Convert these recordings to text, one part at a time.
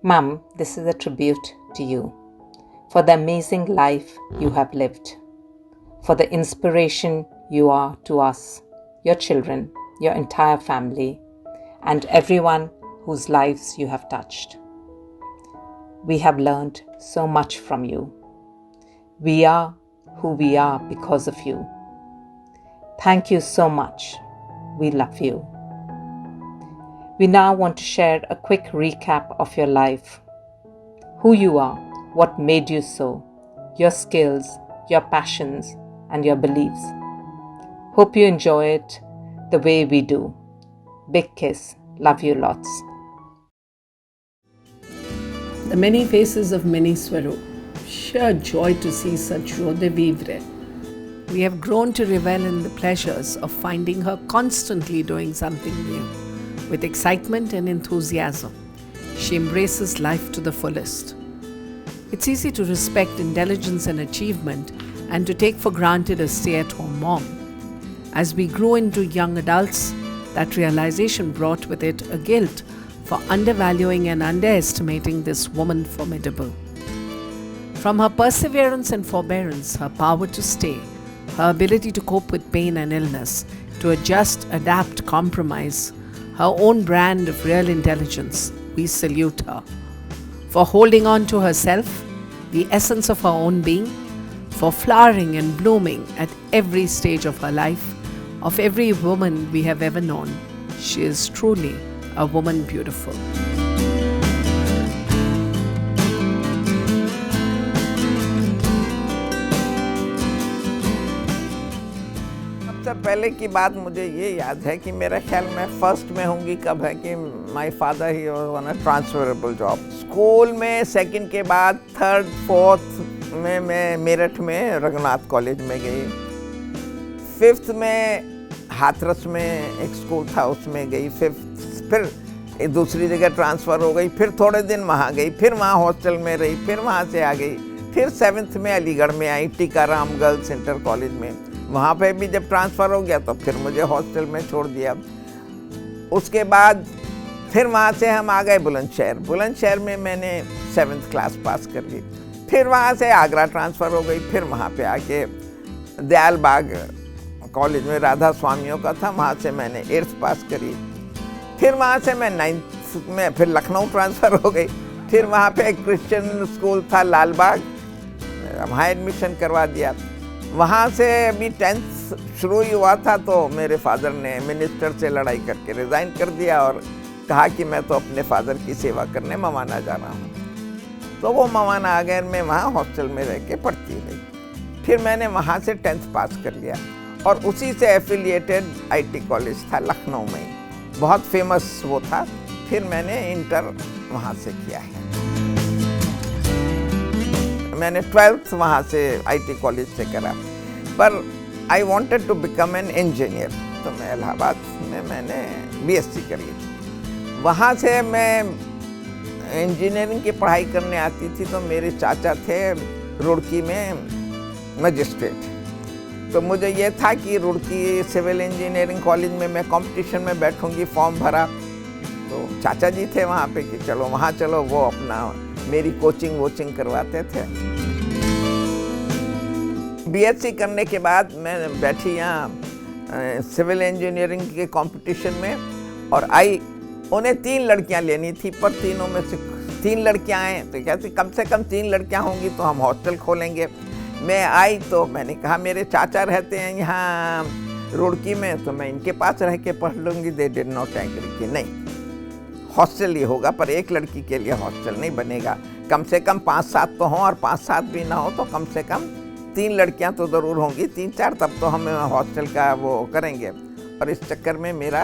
Mum, this is a tribute to you for the amazing life you have lived, for the inspiration you are to us, your children, your entire family, and everyone whose lives you have touched. We have learned so much from you. We are who we are because of you. Thank you so much. We love you. We now want to share a quick recap of your life. Who you are, what made you so, your skills, your passions, and your beliefs. Hope you enjoy it the way we do. Big kiss. Love you lots. The many faces of many Swaro. Sheer joy to see such joie de vivre. We have grown to revel in the pleasures of finding her constantly doing something new. With excitement and enthusiasm, she embraces life to the fullest. It's easy to respect intelligence and achievement and to take for granted a stay-at-home mom. As we grew into young adults, that realization brought with it a guilt for undervaluing and underestimating this woman formidable. From her perseverance and forbearance, her power to stay, her ability to cope with pain and illness, to adjust, adapt, compromise, her own brand of real intelligence, we salute her. For holding on to herself, the essence of her own being, for flowering and blooming at every stage of her life, of every woman we have ever known, she is truly a woman beautiful. सबसे पहले की बात मुझे ये याद है कि मेरा ख्याल मैं फर्स्ट में होंगी कब है कि my father he was on a transferable job. School में सेकंड के बाद थर्ड फोर्थ में मैं मेरठ में रघुनाथ कॉलेज में गई। फिफ्थ में हाथरस में एक स्कूल था उसमें गई। फिफ्थ फिर दूसरी जगह ट्रांसफ़र हो गई, फिर थोड़े दिन वहाँ गई, फिर वहाँ हॉस्टल में रही, फिर वहाँ से आ गई। फिर सेवन्थ में अलीगढ़ में आई टीकाराम गर्ल्स इंटर कॉलेज में। वहाँ पे भी जब ट्रांसफ़र हो गया तो फिर मुझे हॉस्टल में छोड़ दिया। उसके बाद फिर वहाँ से हम आ गए बुलंदशहर। बुलंदशहर में मैंने 7th क्लास पास कर ली। फिर वहाँ से आगरा ट्रांसफ़र हो गई। फिर वहाँ पे आके दयाल बाग कॉलेज में राधा स्वामियों का था, वहाँ से मैंने 8th पास करी। फिर वहाँ से मैं 9th में फिर लखनऊ ट्रांसफ़र हो गई। फिर वहाँ पे एक क्रिश्चियन स्कूल था लाल बाग, वहाँ एडमिशन करवा दिया। वहाँ से अभी 10th शुरू ही हुआ था तो मेरे फादर ने मिनिस्टर से लड़ाई करके रिज़ाइन कर दिया और कहा कि मैं तो अपने फादर की सेवा करने मवाना जा रहा हूँ। तो वो मवाना आ गए, मैं वहाँ हॉस्टल में रह के पढ़ती रही। फिर मैंने वहाँ से 10th पास कर लिया और उसी से एफिलिएटेड आईटी कॉलेज था लखनऊ में, बहुत फेमस वो था। फिर मैंने इंटर वहाँ से किया है। मैंने 12th वहाँ से आईटी कॉलेज से करा, पर I wanted to become an engineer, तो मैं इलाहाबाद में मैंने बीएससी कर ली। वहाँ से मैं इंजीनियरिंग की पढ़ाई करने आती थी तो मेरे चाचा थे रुड़की में मजिस्ट्रेट। तो मुझे ये था कि रुड़की सिविल इंजीनियरिंग कॉलेज में मैं कंपटीशन में बैठूंगी, फॉर्म भरा तो चाचा जी थे वहाँ पे कि चलो वहाँ चलो, वो अपना मेरी कोचिंग वोचिंग करवाते थे। बीएससी करने के बाद मैं बैठी यहाँ सिविल इंजीनियरिंग के कंपटीशन में और आई। उन्हें 3 लड़कियाँ लेनी थी, पर तीनों में से 3 लड़कियाँ आए तो कहती कम से कम 3 लड़कियाँ होंगी तो हम हॉस्टल खोलेंगे। मैं आई तो मैंने कहा मेरे चाचा रहते हैं यहाँ रुड़की में तो मैं इनके पास रह के पढ़ लूँगी। दे डिड नॉट एग्री कि नहीं, हॉस्टल ही होगा पर एक लड़की के लिए हॉस्टल नहीं बनेगा। कम से कम 5-7 तो हों और 5-7 भी ना हो तो कम से कम 3 लड़कियां तो ज़रूर होंगी, 3-4, तब तो हम हॉस्टल का वो करेंगे। और इस चक्कर में मेरा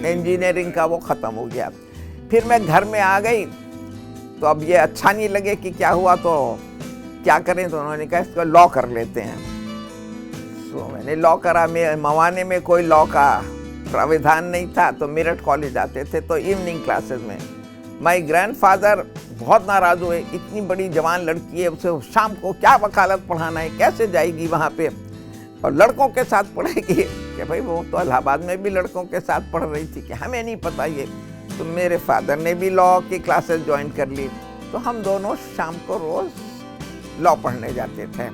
इंजीनियरिंग का वो ख़त्म हो गया। फिर मैं घर में आ गई तो अब ये अच्छा नहीं लगे कि क्या हुआ तो क्या करें, तो उन्होंने कहा इसका लॉ कर लेते हैं। तो मैंने लॉ करा। मवाने में कोई लॉ का प्राविधान नहीं था तो मेरठ कॉलेज आते थे तो इवनिंग क्लासेस में। माय ग्रैंडफादर बहुत नाराज़ हुए, इतनी बड़ी जवान लड़की है उसे शाम को क्या वकालत पढ़ाना है, कैसे जाएगी वहाँ पे और लड़कों के साथ पढ़ेगी। कि भाई वो तो इलाहाबाद में भी लड़कों के साथ पढ़ रही थी कि हमें नहीं पता ये तो मेरे फादर ने भी लॉ की क्लासेस ज्वाइन कर ली, तो हम दोनों शाम को रोज़ लॉ पढ़ने जाते थे।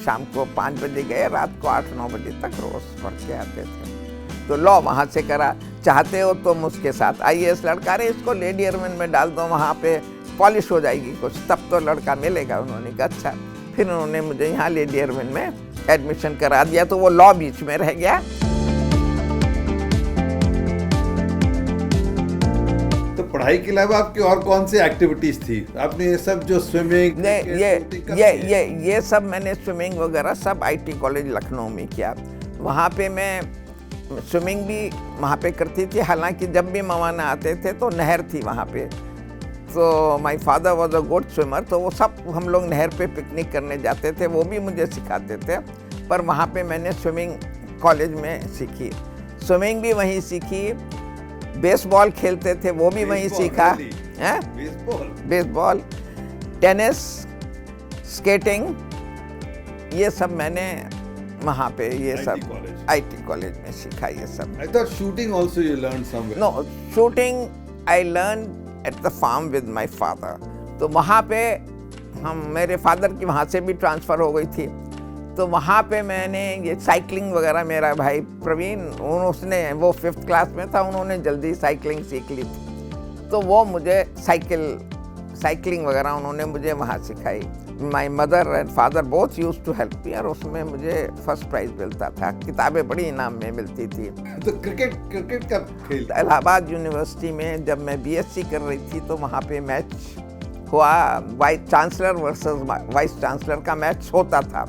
शाम को 5 बजे गए, रात को 8-9 बजे तक रोज़ पढ़ के आते थे। तो लॉ वहाँ से करा। चाहते हो तो उसके साथ IAS लड़का, अरे इसको लेडी एयरमैन में डाल दो, वहाँ पे पॉलिश हो जाएगी कुछ, तब तो लड़का मिलेगा। उन्होंने कहा अच्छा। फिर उन्होंने मुझे यहाँ लेडी एयरमैन में एडमिशन करा दिया, तो वो लॉ बीच में रह गया। तो पढ़ाई के अलावा आपकी और कौन सी एक्टिविटीज थी? आपने ये सब जो स्विमिंग, ये सब मैंने स्विमिंग वगैरह सब IT कॉलेज लखनऊ में किया। वहाँ पे मैं स्विमिंग भी वहाँ पे करती थी। हालांकि जब भी मवाना आते थे तो नहर थी वहाँ पे, तो my father was a good swimmer, तो वो सब हम लोग नहर पे पिकनिक करने जाते थे, वो भी मुझे सिखाते थे। पर वहाँ पे मैंने स्विमिंग कॉलेज में सीखी, स्विमिंग भी वहीं सीखी। बेसबॉल खेलते थे, वो भी वहीं सीखा। बेसबॉल, टेनिस, स्केटिंग, ये सब मैंने वहाँ पे ये सब IT कॉलेज में सीखा। ये सब I thought shooting also you learned somewhere. No, shooting I learned at the farm with my father. तो वहाँ पे मेरे फादर की वहाँ से भी ट्रांसफ़र हो गई थी, तो वहाँ पे मैंने ये साइकिलिंग वगैरह, मेरा भाई प्रवीण उसने, वो 5th क्लास में था, उन्होंने जल्दी साइकिलिंग सीख ली थी, तो वो मुझे साइकिलिंग वगैरह उन्होंने मुझे वहाँ सिखाई। My mother and father both used to help me, और उसमें मुझे फर्स्ट प्राइज़ मिलता था, किताबें बड़ी इनाम में मिलती थी। तो क्रिकेट का खेल? इलाहाबाद यूनिवर्सिटी में जब मैं BSc कर रही थी, तो वहाँ पे मैच हुआ, vice chancellor versus vice chancellor का मैच होता था,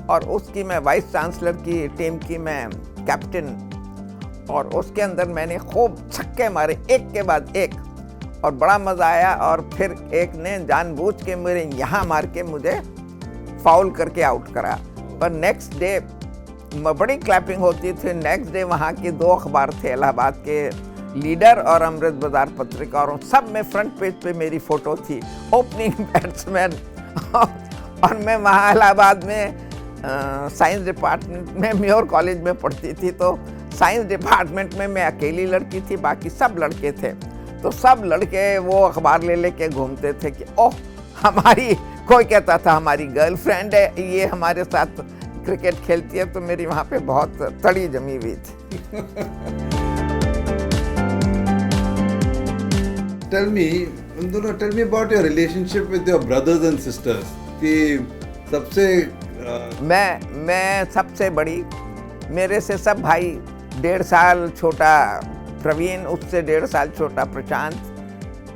और उसकी मैं वाइस चांसलर की टीम की मैं कैप्टन, और उसके अंदर मैंने खूब छक्के मारे एक के बाद एक, और बड़ा मज़ा आया। और फिर एक ने जानबूझ के मेरे यहाँ मार के मुझे फाउल करके आउट करा। पर नेक्स्ट डे बड़ी क्लैपिंग होती थी। नेक्स्ट डे वहाँ के 2 अखबार थे, इलाहाबाद के लीडर और अमृत बाजार पत्रिका, और सब में फ्रंट पेज पे मेरी फ़ोटो थी, ओपनिंग बैट्समैन। और मैं वहाँ इलाहाबाद में साइंस डिपार्टमेंट में म्योर कॉलेज में पढ़ती थी, तो साइंस डिपार्टमेंट में मैं अकेली लड़की थी, बाकी सब लड़के थे। तो सब लड़के वो अखबार ले लेके घूमते थे कि ओह हमारी, कोई कहता था हमारी गर्लफ्रेंड है, ये हमारे साथ क्रिकेट खेलती है, तो मेरी वहाँ पे बहुत तड़ी जमी हुई थी। Tell me about your relationship with your brothers and sisters. कि सबसे मैं सबसे बड़ी, मेरे से सब भाई 1.5 साल छोटा प्रवीण, उससे 1.5 साल छोटा प्रशांत,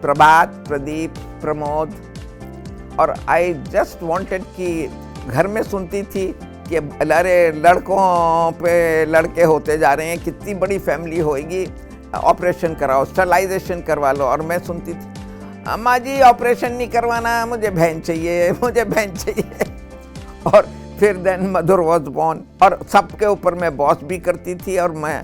प्रभात, प्रदीप, प्रमोद। और आई जस्ट वांटेड कि घर में सुनती थी कि अरे लड़कों पे लड़के होते जा रहे हैं, कितनी बड़ी फैमिली होएगी, ऑपरेशन कराओ, स्टरलाइजेशन करवा लो। और मैं सुनती थी अम्मा जी ऑपरेशन नहीं करवाना, मुझे बहन चाहिए, मुझे बहन चाहिए। और फिर देन मधुर वॉज बॉर्न, और सबके ऊपर मैं बॉस भी करती थी, और मैं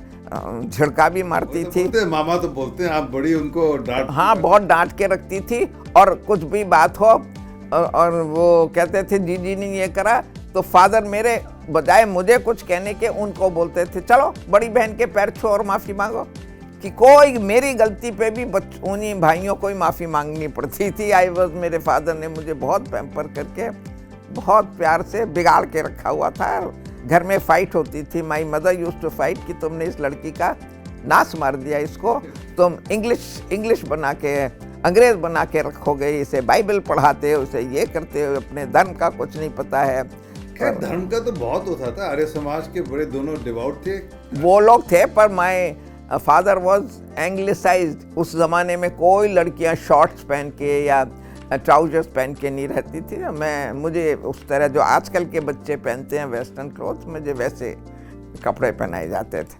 झिड़का भी मारती थी। मामा तो बोलते हैं आप बड़ी उनको डांट? हाँ, बहुत डांट के रखती थी, और कुछ भी बात हो और वो कहते थे जी ने ये करा, तो फादर मेरे बजाय मुझे कुछ कहने के उनको बोलते थे चलो बड़ी बहन के पैर छू और माफ़ी मांगो, कि कोई मेरी गलती पे भी उन्हीं भाइयों को ही माफ़ी मांगनी पड़ती थी। मेरे फादर ने मुझे बहुत पैम्पर करके बहुत प्यार से बिगाड़ के रखा हुआ था। घर में फाइट होती थी, my mother used to fight कि तुमने इस लड़की का नाश मार दिया, इसको तुम इंग्लिश बना के, अंग्रेज बना के रखोगे, इसे बाइबल पढ़ाते हो, उसे ये करते हो, अपने धर्म का कुछ नहीं पता है। धर्म का तो बहुत होता था, आर्य समाज के बड़े दोनों डिवोट थे वो लोग थे, पर माई फादर वॉज एंग्लिसाइज्ड। उस ज़माने में कोई लड़कियां शॉर्ट्स पहन के या ट्राउजर्स पहन के नहीं रहती थी। मुझे उस तरह जो आजकल के बच्चे पहनते हैं वेस्टर्न क्लोथ्स, मुझे वैसे कपड़े पहनाए जाते थे।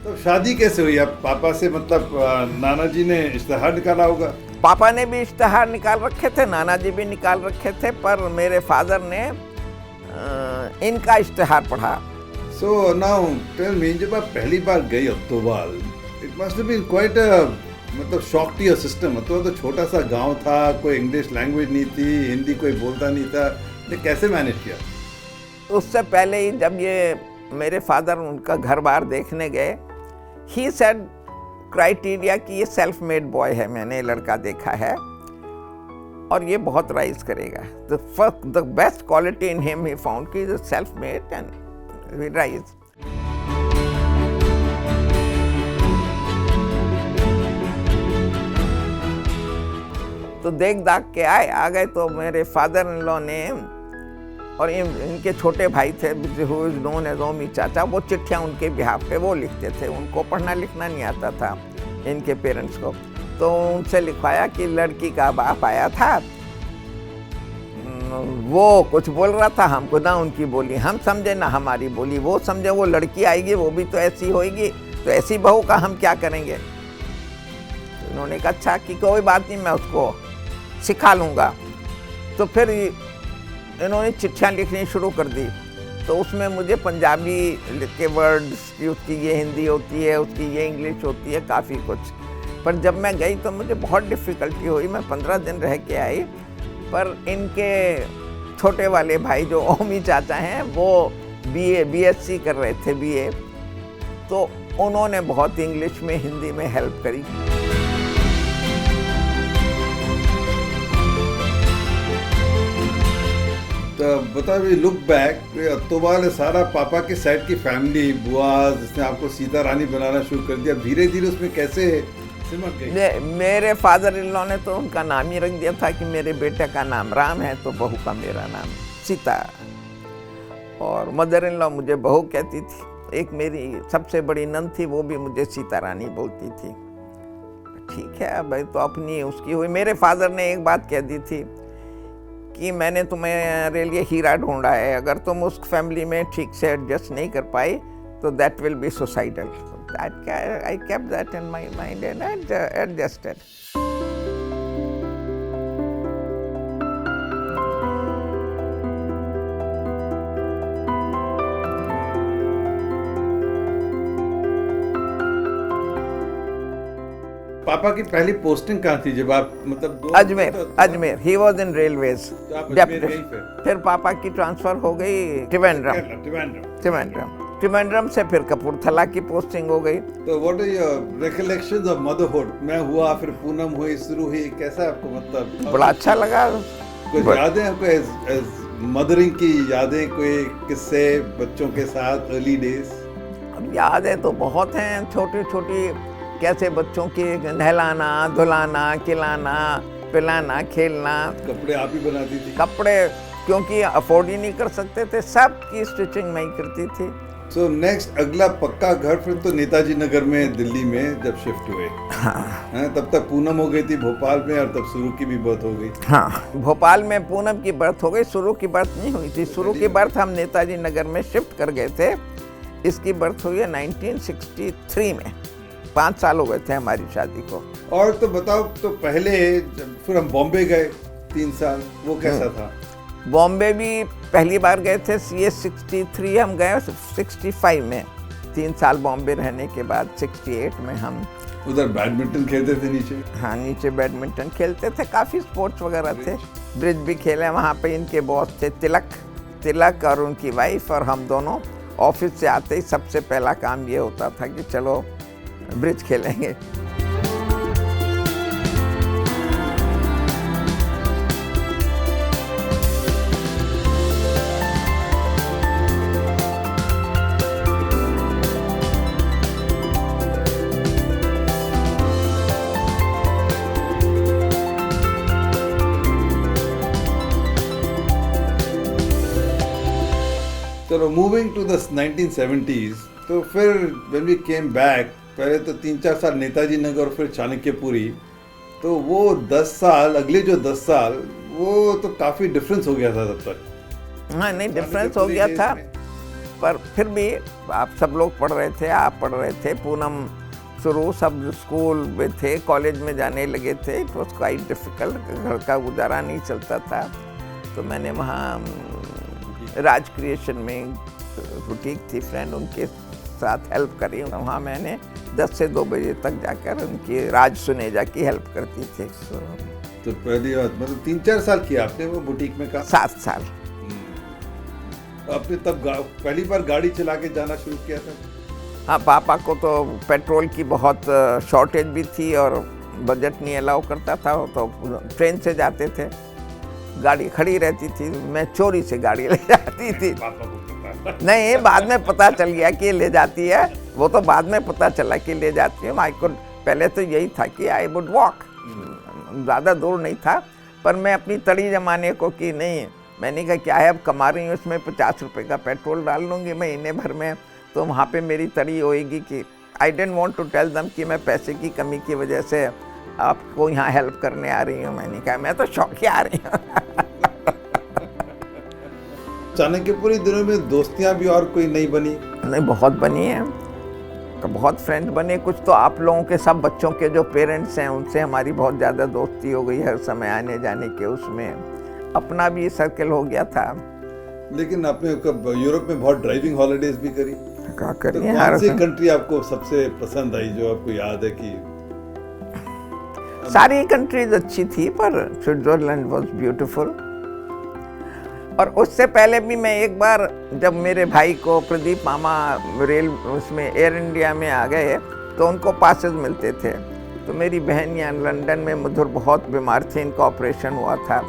तो शादी कैसे हुई? अब पापा से मतलब नाना जी ने इश्तेहार निकाला होगा? पापा ने भी इश्तेहार निकाल रखे थे, नाना जी भी निकाल रखे थे, पर मेरे फादर ने इनका इश्तेहार पढ़ा। So now tell me, जब आप पहली बार गई अत्तोबाल, it must have been quite a मतलब शॉक टू योर सिस्टम। तो छोटा सा गांव था, कोई इंग्लिश लैंग्वेज नहीं थी, हिंदी कोई बोलता नहीं था, ने कैसे मैनेज किया? उससे पहले ही जब ये मेरे फादर उनका घर बार देखने गए, ही सेड क्राइटेरिया कि ये सेल्फ मेड बॉय है, मैंने लड़का देखा है और ये बहुत राइज करेगा। The best quality in him he found कि is self made and we rise. तो देख दाख के आ गए। तो मेरे फादर इन लॉ ने और इनके छोटे भाई थे हु इज नोन एज ओमी चाचा, वो चिट्ठियाँ उनके बिहाफ पे वो लिखते थे। उनको पढ़ना लिखना नहीं आता था इनके पेरेंट्स को, तो उनसे लिखवाया कि लड़की का बाप आया था, वो कुछ बोल रहा था, हमको ना उनकी बोली हम समझे ना हमारी बोली वो समझे। वो लड़की आएगी वो भी तो ऐसी होएगी, तो ऐसी बहू का हम क्या करेंगे। तो इन्होंने कहा अच्छा कि कोई बात नहीं, मैं उसको सिखा लूँगा। तो फिर इन्होंने चिट्ठियाँ लिखनी शुरू कर दी। तो उसमें मुझे पंजाबी के वर्ड्स की, उसकी ये हिंदी होती है, उसकी ये इंग्लिश होती है, काफ़ी कुछ। पर जब मैं गई तो मुझे बहुत डिफ़िकल्टी हुई। मैं 15 दिन रह के आई, पर इनके छोटे वाले भाई जो ओमी चाचा हैं वो बीएससी कर रहे थे, बीए, तो उन्होंने बहुत इंग्लिश में हिंदी में हेल्प करी। तो बता भी लुक बैक, अत्तोबाल सारा पापा के साइड की फैमिली, बुआ जिसने आपको सीता रानी बनाना शुरू कर दिया, धीरे धीरे उसमें कैसे सिमट गई? मेरे फादर इन लॉ ने तो उनका नाम ही रख दिया था कि मेरे बेटे का नाम राम है तो बहू का मेरा नाम सीता। और मदर इन लॉ मुझे बहू कहती थी। एक मेरी सबसे बड़ी नंद थी, वो भी मुझे सीता रानी बोलती थी। ठीक है भाई, तो अपनी उसकी हुई। मेरे फादर ने एक बात कह दी थी कि मैंने तुम्हारे लिए हीरा ढूंढा है, अगर तुम उस फैमिली में ठीक से एडजस्ट नहीं कर पाई तो that will be suicidal. I kept that in my mind and I adjusted. पापा की पहली पोस्टिंग कहाँ थी जब आप मतलब Ajmer he was in railways. तो आप अजमेर गई फिर पापा की ट्रांसफर हो गई त्रिवेंद्रम से फिर कपूरथला की पोस्टिंग हो गई। तो what are your recollections of motherhood? मैं हुआ, फिर पूनम हुई, शुरू हुई, कैसा आपको मतलब? बड़ा अच्छा लगा। कुछ यादें आपको एज मदरिंग की यादें, कोई किस्से बच्चों के साथ अर्ली डेज? अब यादें तो बहुत हैं, छोटी छोटी, कैसे बच्चों के नहलाना धुलाना खिलाना पिलाना खेलना। कपड़े आप ही बनाती थी? कपड़े क्योंकि अफोर्ड ही नहीं कर सकते थे, सब की स्टिचिंग मैं ही करती थी। सो नेक्स्ट अगला पक्का घर फिर तो नेताजी नगर में दिल्ली में जब शिफ्ट हुए। हाँ, तब तक पूनम हो गई थी भोपाल में और तब शुरू की भी बर्थ हो गई। हाँ, भोपाल में पूनम की बर्थ हो गई, शुरू की बर्थ नहीं हुई थी। शुरू की बर्थ हम नेताजी नगर में शिफ्ट कर गए थे। इसकी बर्थ हुई है 1963 में। 5 साल हो गए थे हमारी शादी को। और तो बताओ, तो पहले फिर हम बॉम्बे गए 3 साल, वो कैसा था? बॉम्बे भी पहली बार गए थे, ये 63 हम गए, 65 में 3 साल बॉम्बे रहने के बाद 68 में हम उधर बैडमिंटन खेलते थे नीचे। हाँ, नीचे बैडमिंटन खेलते थे, काफ़ी स्पोर्ट्स वगैरह थे। ब्रिज भी खेले वहाँ पे। इनके बॉस थे तिलक और उनकी वाइफ, और हम दोनों ऑफिस से आते ही सबसे पहला काम ये होता था कि चलो ब्रिज खेलेंगे। चलो मूविंग टू द 1970s, तो फिर व्हेन वी केम बैक, पहले तो 3-4 साल नेताजी नगर, फिर चाणक्यपुरी, तो वो 10 साल, अगले जो 10 साल, वो तो काफ़ी डिफरेंस हो गया था तब तक। हाँ, नहीं डिफरेंस हो गया था, पर फिर भी आप सब लोग पढ़ रहे थे, आप पढ़ रहे थे, पूनम शुरू सब स्कूल में थे, कॉलेज में जाने लगे थे। इट वॉज क्वाइट डिफिकल्ट, घर का गुजारा नहीं चलता था। तो मैंने वहाँ राज क्रिएशन में बुटीक थी फ्रेंड, उनके साथ हेल्प करी। वहाँ मैंने 10 से 2 बजे तक जाकर उनकी राज सुनेजा की हेल्प करती थी। तो पहली बात मतलब 3-4 साल किया आपने वो बुटीक में काम? 7 साल। आपने तब पहली बार गाड़ी चला के जाना शुरू किया था? हाँ, पापा को तो पेट्रोल की बहुत शॉर्टेज भी थी और बजट नहीं अलाउ करता था, तो ट्रेन से जाते थे। गाड़ी खड़ी रहती थी, मैं चोरी से गाड़ी ले जाती थी। पापा को पता नहीं, बाद में पता चल गया कि ले जाती है, वो तो बाद में पता चला कि ले जाती है। आई कुड, पहले तो यही था कि आई वुड वॉक, ज़्यादा दूर नहीं था, पर मैं अपनी तड़ी जमाने को कि नहीं, मैंने कहा क्या है, अब कमा रही हूँ, इसमें 50 रुपये का पेट्रोल डाल लूँगी महीने भर में, तो वहाँ पे मेरी तड़ी होएगी कि I don't want to tell them कि मैं पैसे की कमी की वजह से आपको यहाँ हेल्प करने आ रही हूँ। मैंने कहा मैं तो शौक आ रही हूँ। चाणक्यपुरी दिनों में दोस्तियाँ भी और कोई नहीं बनी? नहीं, बहुत बनी है, तो बहुत फ्रेंड बने। कुछ तो आप लोगों के सब बच्चों के जो पेरेंट्स हैं उनसे हमारी बहुत ज़्यादा दोस्ती हो गई, हर समय आने जाने के उसमें अपना भी सर्कल हो गया था। लेकिन आपने यूरोप में बहुत ड्राइविंग हॉलीडेज भी करी, क्या करिए, तो कौन सी कंट्री आपको सबसे पसंद आई जो आपको याद है कि? सारी कंट्रीज अच्छी थी, पर स्विट्जरलैंड वाज ब्यूटीफुल। और उससे पहले भी मैं एक बार, जब मेरे भाई को प्रदीप मामा रेल उसमें एयर इंडिया में आ गए, तो उनको पासेस मिलते थे। तो मेरी बहन यहाँ लंदन में, मधुर बहुत बीमार थी, इनका ऑपरेशन हुआ था,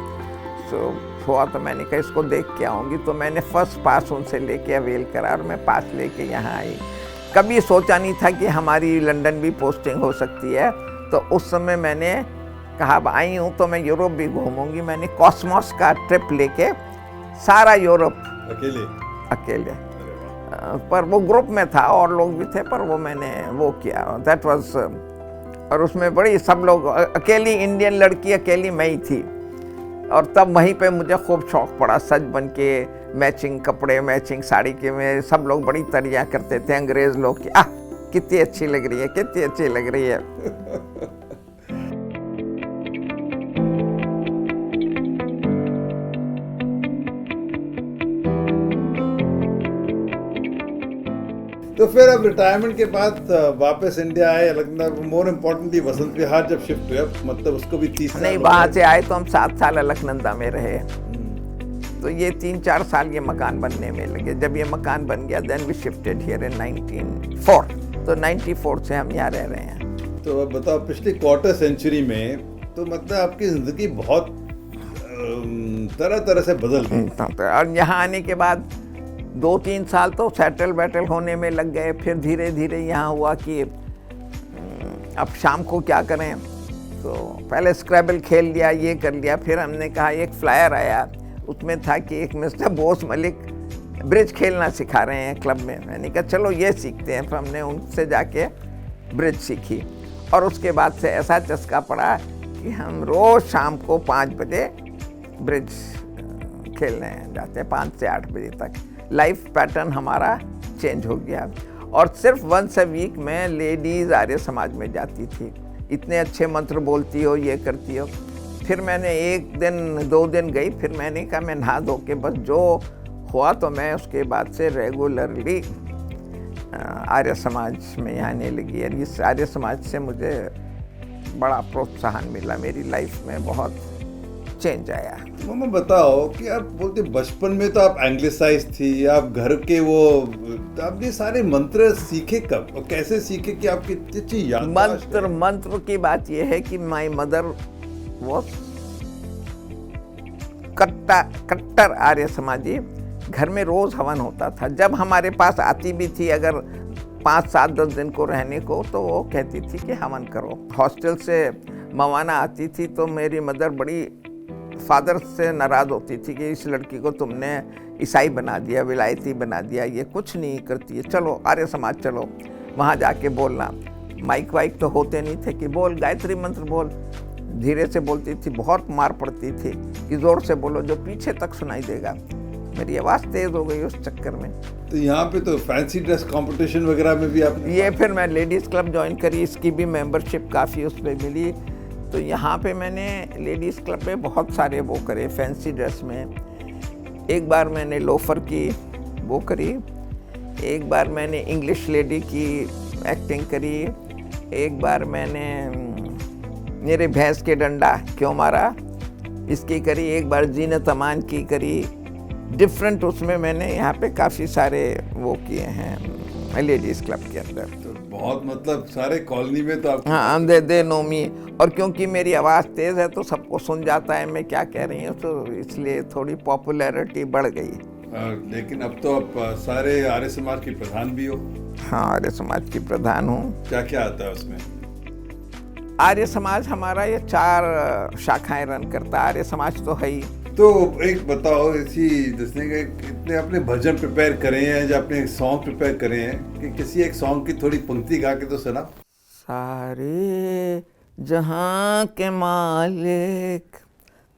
हुआ, तो मैंने कहा इसको देख के आऊँगी। तो मैंने फर्स्ट पास उनसे लेके अवेल करा और मैं पास लेके यहाँ आई। कभी सोचा नहीं था कि हमारी लंदन भी पोस्टिंग हो सकती है। तो उस समय मैंने कहा अब आई हूँ तो मैं यूरोप भी घूमूंगी। मैंने कॉस्मोस का ट्रिप लेके सारा यूरोप अकेले, पर वो ग्रुप में था और लोग भी थे, पर वो मैंने वो किया, दैट वाज। और उसमें बड़ी सब लोग, अकेली इंडियन लड़की अकेली मैं ही थी। और तब वहीं पे मुझे खूब शौक पड़ा सज बन के, मैचिंग कपड़े, मैचिंग साड़ी के में सब लोग बड़ी तारीयां करते थे अंग्रेज लोग की, कितनी अच्छी लग रही है, कितनी अच्छी लग रही है। तो तो फिर अब रिटायरमेंट के बाद वापस इंडिया आए, अलकनंदा, मोर इम्पोर्टेंटली वसंत विहार जब शिफ्ट हुए, मतलब उसको भी 30 साल नहीं, वहाँ से आए तो हम 7 साल अलकनंदा में रहे। तो ये 3-4 साल ये मकान बनने में लगे। जब ये मकान बन गया then we shifted here in 1904। तो 94 से हम यहाँ रह रहे हैं। तो अब बताओ, पिछली क्वार्टर सेंचुरी में तो मतलब आपकी ज़िंदगी बहुत तरह तरह से बदल गई। और यहाँ आने के बाद 2-3 साल तो सेटल बैटल होने में लग गए। फिर धीरे धीरे यहाँ हुआ कि अब शाम को क्या करें, तो पहले स्क्रैबल खेल लिया, ये कर लिया। फिर हमने कहा, एक फ्लायर आया, उसमें था कि एक मिस्टर बोस मलिक ब्रिज खेलना सिखा रहे हैं क्लब में। मैंने कहा चलो ये सीखते हैं। फिर हमने उनसे जाके ब्रिज सीखी और उसके बाद से ऐसा चस्का पड़ा कि हम रोज़ शाम को 5 बजे ब्रिज खेलने जाते हैं, 5 से 8 बजे तक। लाइफ पैटर्न हमारा चेंज हो गया। और सिर्फ वंस अ वीक में लेडीज़ आर्य समाज में जाती थी। इतने अच्छे मंत्र बोलती हो, ये करती हो। फिर मैंने 1 दिन 2 दिन गई, फिर मैंने कहा मैं नहा धो के बस जो हुआ, तो मैं उसके बाद से रेगुलरली आर्य समाज में आने लगी। और इस आर्य समाज से मुझे बड़ा प्रोत्साहन मिला, मेरी लाइफ में बहुत चेंज आया। मम्मा बताओ कि आप बोलते बचपन में तो आप एंग्लिसाइज थी, आप घर के वो, आप ये सारे मंत्र सीखे कब और कैसे सीखे कि आपकी इतनी अच्छी याददाश्त है? मंत्र की बात यह है कि माय मदर वो कट्टर आर्य समाजी। घर में रोज़ हवन होता था। जब हमारे पास आती भी थी अगर 5, 7, 10 दिन को रहने को, तो वो कहती थी कि हवन करो। हॉस्टल से मवाना आती थी तो मेरी मदर बड़ी फादर से नाराज़ होती थी कि इस लड़की को तुमने ईसाई बना दिया, विलायती बना दिया, ये कुछ नहीं करती है, चलो आर्य समाज चलो, वहाँ जाके बोलना। माइक वाइक तो होते नहीं थे कि बोल गायत्री मंत्र बोल। धीरे से बोलती थी, बहुत मार पड़ती थी कि ज़ोर से बोलो जो पीछे तक सुनाई देगा। मेरी आवाज़ तेज़ हो गई उस चक्कर में। तो यहाँ पे तो फैंसी ड्रेस कंपटीशन वगैरह में भी आप ये फिर मैं लेडीज़ क्लब ज्वाइन करी, इसकी भी मेंबरशिप काफ़ी उस पर मिली। तो यहाँ पे मैंने लेडीज़ क्लब में बहुत सारे वो करे फैंसी ड्रेस में। एक बार मैंने लोफर की वो करी, एक बार मैंने इंग्लिश लेडी की एक्टिंग करी, एक बार मैंने मेरे भैंस के डंडा क्यों मारा इसकी करी, एक बार जीनत अमान की करी। डिफरेंट उसमें मैंने यहाँ पे काफ़ी सारे वो किए हैं लेडीज़ क्लब के अंदर। तो बहुत मतलब सारे कॉलोनी में तो आप हाँ, दे नो मी। और क्योंकि मेरी आवाज़ तेज़ है तो सबको सुन जाता है मैं क्या कह रही हूँ, तो इसलिए थोड़ी पॉपुलैरिटी बढ़ गई। लेकिन अब तो आप सारे आर्य समाज की प्रधान भी हो। हाँ, आर्य समाज की प्रधान हूँ। क्या क्या आता है उसमें? आर्य समाज हमारा ये 4 शाखाएं रन करता है। आर्य समाज तो है ही। तो एक बताओ, इसी जिसने इतने अपने भजन प्रिपेयर करे हैं, जो अपने सॉन्ग प्रिपेयर करे हैं, कि किसी एक सॉन्ग की थोड़ी पंक्ति गा के तो सुना। सारे जहां के मालिक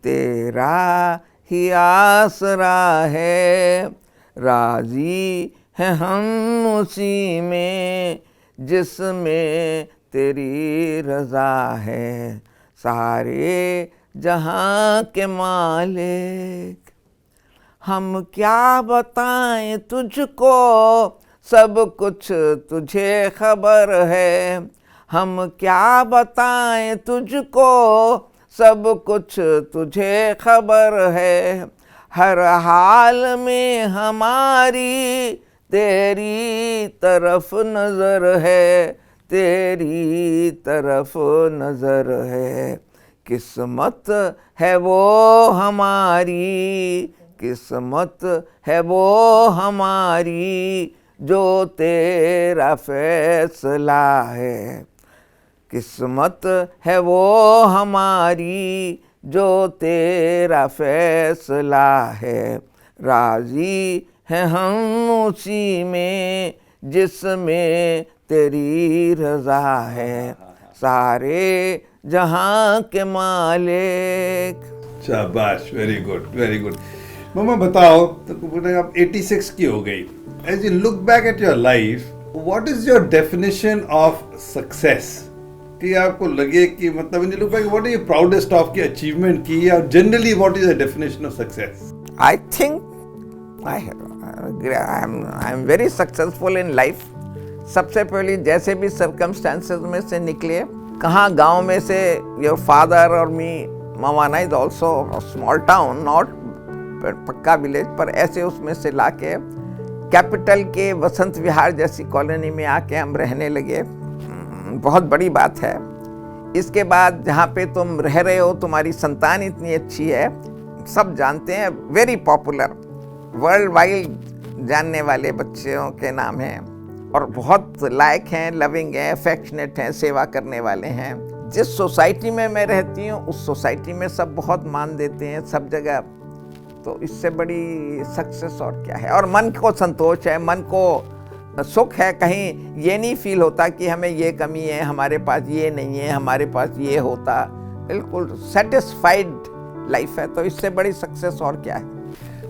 तेरा ही आसरा है, राजी है हम उसी में जिसमें तेरी रजा है। सारे जहां के मालिक हम क्या बताएं तुझको, सब कुछ तुझे खबर है। हम क्या बताएं तुझको, सब कुछ तुझे खबर है। हर हाल में हमारी तेरी तरफ नज़र है, तेरी तरफ नज़र है। किस्मत है वो हमारी, किस्मत है वो हमारी, जो तेरा फैसला है। किस्मत है वो हमारी, जो तेरा फैसला है। राजी है हम उसी में जिसमें तेरी रजा है। सारे जहां के मालिक। शाबाश, वेरी गुड वेरी गुड। मम्मा बताओ, तो बोले आप 86 की हो गई। As you look back at your life, what is your definition of success? कि आपको लगे कि मतलब when you look back, what are you proudest of की achievement की, या generally what is the definition of success? I think I am very successful in life. सबसे पहले जैसे भी सर्कमस्टेंसेस में से निकले, कहाँ गांव में से योर फादर और me, Mawana is also small town, not पक्का विलेज, पर ऐसे उसमें से लाके कैपिटल के वसंत विहार जैसी कॉलोनी में आके हम रहने लगे। बहुत बड़ी बात है। इसके बाद जहाँ पे तुम रह रहे हो, तुम्हारी संतान इतनी अच्छी है, सब जानते हैं, वेरी पॉपुलर, वर्ल्ड वाइड जानने वाले बच्चों के नाम हैं और बहुत लायक हैं, लविंग हैं, अफेक्शनेट हैं, सेवा करने वाले हैं। जिस सोसाइटी में मैं रहती हूँ उस सोसाइटी में सब बहुत मान देते हैं सब जगह, तो इससे बड़ी सक्सेस और क्या है। और मन को संतोष है, मन को सुख है, कहीं ये नहीं फील होता कि हमें ये कमी है, हमारे पास ये नहीं है, हमारे पास ये होता। बिल्कुल सेटिस्फाइड लाइफ है, तो इससे बड़ी सक्सेस और क्या है।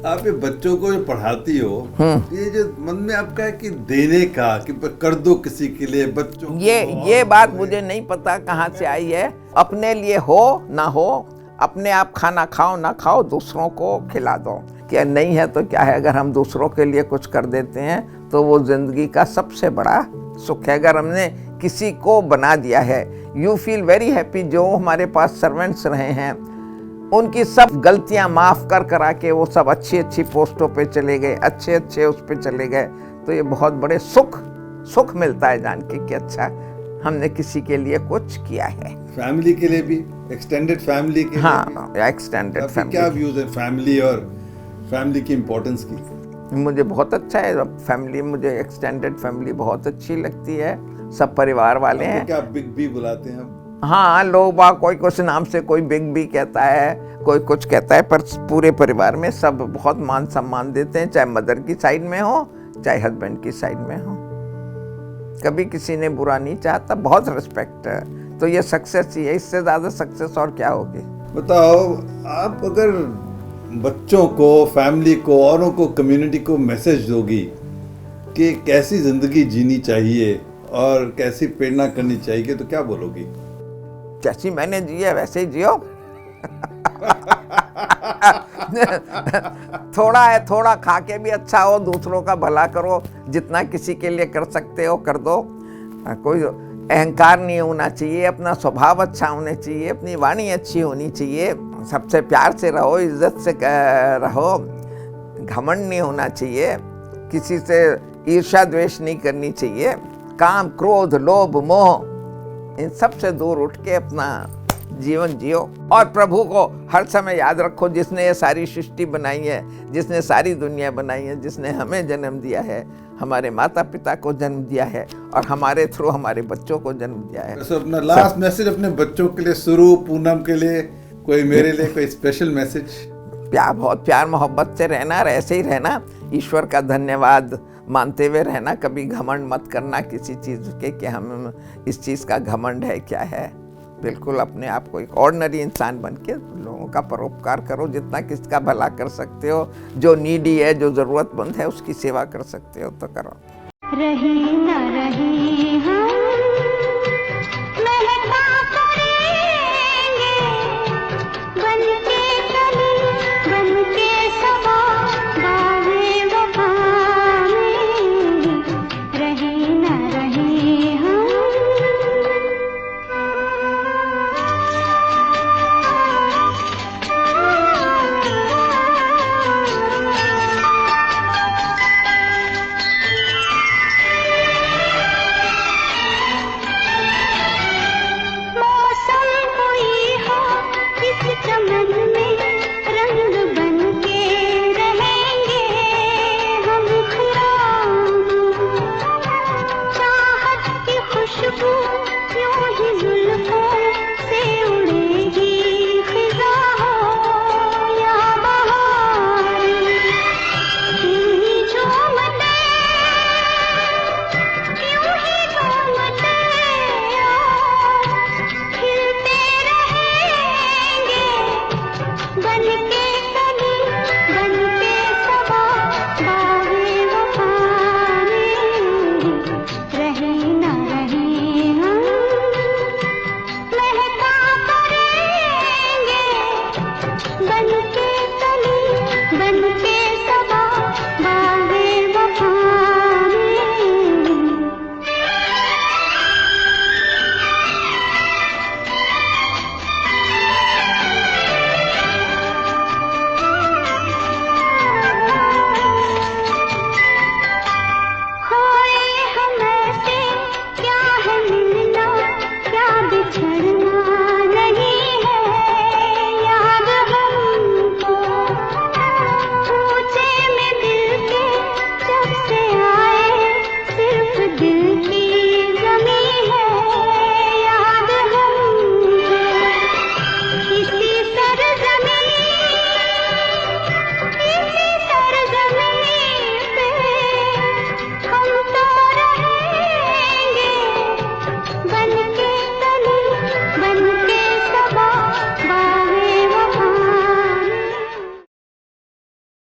आप ये बच्चों को जो पढ़ाती हो, ये जो मन में आपका है कि देने का, कि कर दो किसी के लिए बच्चों को, ये बात मुझे नहीं पता कहाँ से आई है। अपने लिए हो ना हो, अपने आप खाना खाओ ना खाओ, दूसरों को खिला दो। क्या नहीं है तो क्या है, अगर हम दूसरों के लिए कुछ कर देते हैं तो वो जिंदगी का सबसे बड़ा सुख है। अगर हमने किसी को बना दिया है, यू फील वेरी हैप्पी। जो हमारे पास सर्वेंट्स रहे हैं उनकी सब गलतियां माफ़ करा के वो सब अच्छी अच्छी पोस्टों पे चले गए, अच्छे अच्छे उस पे चले गए, तो ये बहुत बड़े सुख मिलता है जान के कि अच्छा हमने किसी के लिए कुछ किया है। फैमिली के लिए भी, एक्सटेंडेड फैमिली के लिए भी। हाँ, एक्सटेंडेड फैमिली। क्या व्यूज है फैमिली और फैमिली की इम्पोर्टेंस की? मुझे बहुत अच्छा है फैमिली, मुझे एक्सटेंडेड फैमिली बहुत अच्छी लगती है। सब परिवार वाले हैं। क्या बिग बी बुलाते हैं हम? हाँ, लोग कोई कुछ नाम से, कोई बिग बी कहता है, कोई कुछ कहता है, पर पूरे परिवार में सब बहुत मान सम्मान देते हैं, चाहे मदर की साइड में हो चाहे हस्बैंड की साइड में हो। कभी किसी ने बुरा नहीं चाहता, बहुत रिस्पेक्ट है। तो ये सक्सेस ही है, इससे ज़्यादा सक्सेस और क्या होगी। बताओ, आप अगर बच्चों को, फैमिली को, औरों को, कम्युनिटी को मैसेज दोगी कि कैसी ज़िंदगी जीनी चाहिए और कैसी प्रेरणा करनी चाहिए, तो क्या बोलोगी? जैसी मैंने जी है वैसे ही जियो। थोड़ा है, थोड़ा खा के भी अच्छा हो, दूसरों का भला करो, जितना किसी के लिए कर सकते हो कर दो। कोई अहंकार नहीं होना चाहिए, अपना स्वभाव अच्छा होना चाहिए, अपनी वाणी अच्छी होनी चाहिए, सबसे प्यार से रहो, इज्जत से रहो, घमंड नहीं होना चाहिए, किसी से ईर्ष्या द्वेष नहीं करनी चाहिए, काम क्रोध लोभ मोह इन सब से दूर उठ के अपना जीवन जियो। और प्रभु को हर समय याद रखो, जिसने ये सारी सृष्टि बनाई है, जिसने सारी दुनिया बनाई है, जिसने हमें जन्म दिया है, हमारे माता पिता को जन्म दिया है और हमारे थ्रू हमारे बच्चों को जन्म दिया है। तो अपना लास्ट मैसेज अपने बच्चों के लिए, शुरू पूनम के लिए, कोई मेरे लिए कोई स्पेशल मैसेज? बहुत प्यार मोहब्बत से रहना और ऐसे ही रहना, ईश्वर का धन्यवाद मानते हुए रहना। कभी घमंड मत करना किसी चीज़ के कि हम इस चीज़ का घमंड है क्या है। बिल्कुल अपने आप को एक ऑर्डिनरी इंसान बन के लोगों का परोपकार करो, जितना किसका भला कर सकते हो। जो नीडी है, जो ज़रूरतमंद है, उसकी सेवा कर सकते हो तो करो। रही न रही हाँ